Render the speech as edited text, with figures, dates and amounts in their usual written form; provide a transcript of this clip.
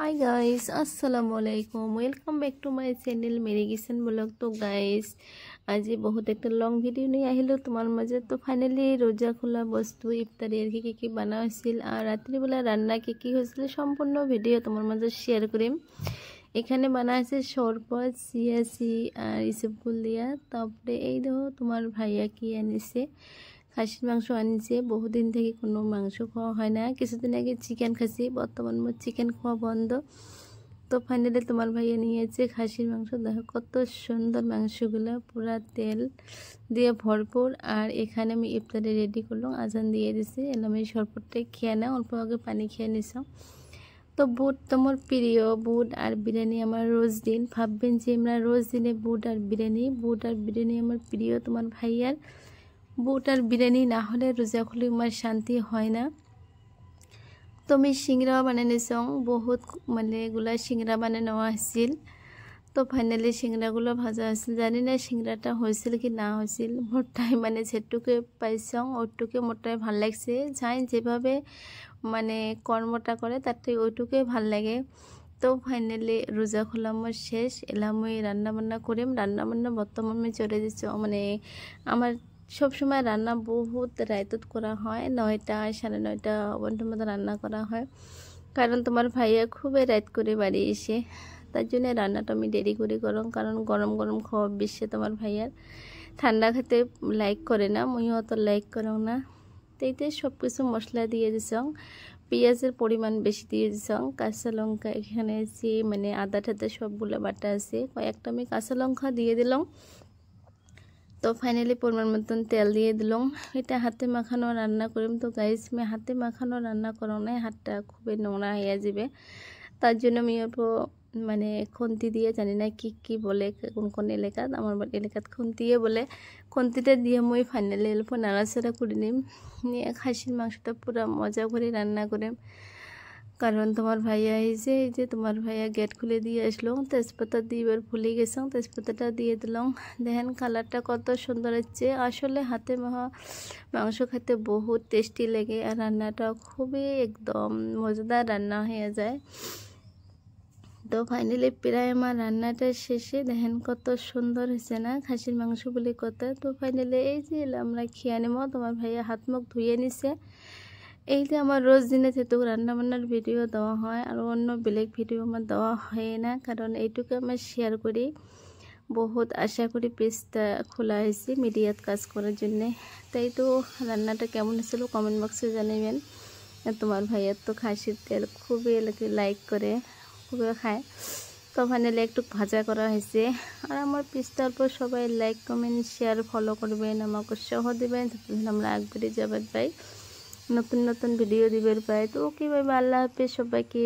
हाय guys, अस्सलाम वालेकुम। Welcome back to my channel मेरी किचन ब्लॉग। तो गाइस आज बहुत एक लंग भिडिओ नहीं आहिलो तुम्हार मजे। तो फाइनली रोजा खोला बस्तु इफ्तारी की बना और रात्रि बेला रान्ना की सम्पूर्ण भिडिओ तुम्हार मजे शेयर करिम। एखाने बना आछे शरबत सियासी और इसबगुल दिया। तारपरे এই দেখো তোমার ভাইয়া কি আনিছে, খাসির মাংস আনিছে। বহুদিন থেকে কোনো মাংস খাওয়া হয় না। কিছুদিন আগে চিকেন খাসি, বর্তমান মোট চিকেন খাওয়া বন্ধ। তো ফাইনালি তোমার ভাইয়া নিয়েছে খাসির মাংস। দেখো কত সুন্দর মাংসগুলো, পুরা তেল দিয়ে ভরপুর। আর এখানে আমি ইফতারে রেডি করলাম, আজান দিয়ে দিছি। এলাম এই শরবতটাই খেয়ে না, অল্প আগে পানি খেয়ে নিছিলাম। তো বুট তোমার প্রিয়, বুট আর বিরিয়ানি আমার রোজ দিন। ভাববেন যে আমরা রোজ দিনে বুট আর বিরিয়ানি আমার প্রিয়। তোমার ভাইয়ার বুট আর বিরিয়ানি না হলে রোজা খুলে আমার শান্তি হয় না। তো আমি সিংড়া বানাই নিছং, বহুত মানে এগুলা সিংড়া বানাই নেওয়া হয়েছিল। তো ফাইনালি সিংড়াগুলো ভাজা হয়েছিল। জানি না সিংড়াটা হয়েছিল কি না হয়েছিল, মোটাই মানে যেটুকু পাইছং ওইটুকু মোটাই ভাল লাগছে। যাই যেভাবে মানে কর্মটা করে তার থেকে ওইটুকুই ভাল লাগে। তো ফাইনালি রোজা খোলা আমার শেষ। এলাম ওই রান্নাবান্না করিম। রান্নাবান্না বর্তমান আমি চলে যাচ্ছি। মানে আমার সব সময় রান্না বহুত রাইতত করা হয়, 9টা 9:30 ঘন্টার মতো রান্না করা হয়। কারণ তোমার ভাইয়া খুবই রাত করে বাড়ি এসে, তার জন্য রান্নাটা আমি দেরি করে করম। কারণ গরম গরম খাওয়া বেশি তোমার ভাইয়ার, ঠান্ডা খেতে লাইক করে না, মইও অত লাইক করো না। তো এইতে সব কিছু মশলা দিয়ে দিছং, পেঁয়াজের পরিমাণ বেশি দিয়ে দিছং। কাঁচা লঙ্কা এখানে যে মানে আদা ঠাদা সবগুলো বাটা আছে, কয়েকটা আমি কাঁচা লঙ্কা দিয়ে দিলাম। তো ফাইনালি পরিমাণ মতন তেল দিয়ে দিলাম। এটা হাতে মাখানো রান্না করিম। তো গাইস আমি হাতে মাখানো রান্না করো না, হাতটা খুবই নোংরা হয়ে যাবে। তার জন্য আমি অল্প মানে খুন্তি দিয়ে, জানি না কি বলে কোন কোন এলাকাত, আমার এলাকাত খুন্তিয়ে বলে, খুন্তিটা দিয়ে মই ফাইনালি অল্প নাড়াচাড়া করে নিম। নিয়ে খাসির মাংসটা পুরো মজা করে রান্না করিম। কারণ তোমার ভাইয়া এই যে তোমার ভাইয়া গেট খুলে দিয়ে আসলো। তেজপাতা দিবার ভুলে গেছিলাম, তেজপাতাটা দিয়ে দিলাম। দেখেন কালারটা কত সুন্দর হচ্ছে। আসলে হাতে মাংস খেতে বহুত টেস্টি লাগে, আর রান্নাটা খুবই একদম মজাদার রান্না হয়ে যায়। তো ফাইনালি প্রায় আমার রান্নাটা শেষে। দেখেন কত সুন্দর হয়েছে না, খাসির মাংস বলে কথা। তো ফাইনালি এই যে আমরা খেয়ে নেব। তোমার ভাইয়া হাত মুখ ধুয়ে নিছে। এই যে আমার রোজ দিনে যেহেতু রান্নাবান্নার ভিডিও দেওয়া হয়, আর অন্য বেলেগ ভিডিও আমার দেওয়া হয় না, কারণ এইটুকু আমার শেয়ার করি। বহুত আশা করি পেজটা খোলা হয়েছে মিডিয়াত কাজ করার জন্যে। তাই তো রান্নাটা কেমন হয়েছিল কমেন্ট বক্সে জানাবেন। তোমার ভাইয়ার তো খাসির তেল খুবই লাইক করে, খুবই খায়। তো ফাইনালি একটু ভাজা করা হয়েছে। আর আমার পেজটার পর সবাই লাইক কমেন্ট শেয়ার ফলো করবেন, আমাকে উৎসাহ দেবেন, আমরা একবারে যাবার পাই, নতুন নতুন ভিডিও দিবার পাই। তো ওকে বাই, আল্লাহ হাফেজ সবাইকে।